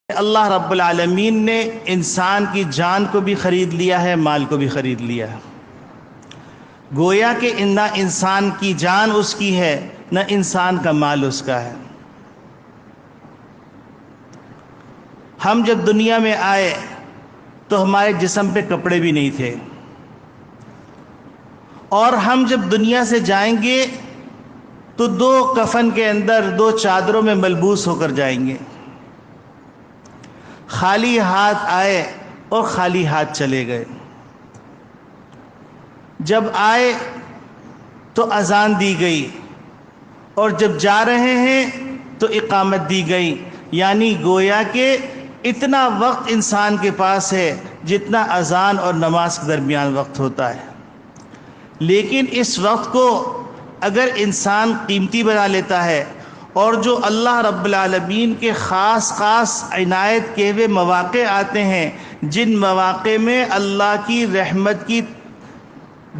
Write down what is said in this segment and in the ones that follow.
اللہ رب العالمین نے انسان کی جان کو بھی خرید لیا ہے، مال کو بھی خرید لیا ہے۔ گویا کہ نہ انسان کی جان اس کی ہے، نہ انسان کا مال اس کا ہے۔ ہم جب دنیا میں آئے تو ہمارے جسم پہ کپڑے بھی نہیں تھے، اور ہم جب دنیا سے جائیں گے تو دو کفن کے اندر، دو چادروں میں ملبوس ہو کر جائیں گے۔ خالی ہاتھ آئے اور خالی ہاتھ چلے گئے۔ جب آئے تو اذان دی گئی، اور جب جا رہے ہیں تو اقامت دی گئی، یعنی گویا کہ اتنا وقت انسان کے پاس ہے جتنا اذان اور نماز کے درمیان وقت ہوتا ہے۔ لیکن اس وقت کو اگر انسان قیمتی بنا لیتا ہے، اور جو اللہ رب العالمین کے خاص عنایت کیے ہوئے مواقع آتے ہیں، جن مواقع میں اللہ کی رحمت کی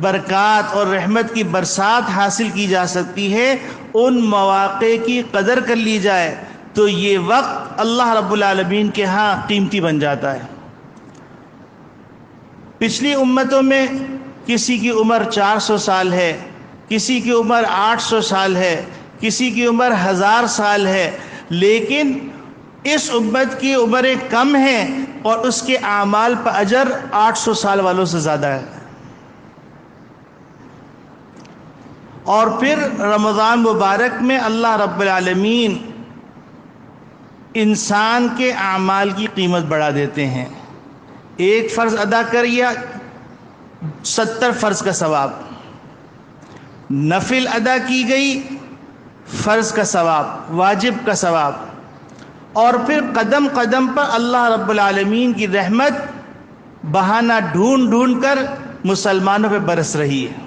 برکات اور رحمت کی برسات حاصل کی جا سکتی ہے، ان مواقع کی قدر کر لی جائے تو یہ وقت اللہ رب العالمین کے ہاں قیمتی بن جاتا ہے۔ پچھلی امتوں میں کسی کی عمر 400 سال ہے، کسی کی عمر 800 سال ہے، کسی کی عمر 1000 سال ہے، لیکن اس امت کی عمریں کم ہیں اور اس کے اعمال پر اجر 800 سال والوں سے زیادہ ہے۔ اور پھر رمضان مبارک میں اللہ رب العالمین انسان کے اعمال کی قیمت بڑھا دیتے ہیں۔ ایک فرض ادا کریا 70 فرض کا ثواب، نفل ادا کی گئی فرض کا ثواب، واجب کا ثواب، اور پھر قدم قدم پر اللہ رب العالمین کی رحمت بہانہ ڈھونڈ ڈھونڈ کر مسلمانوں پہ برس رہی ہے۔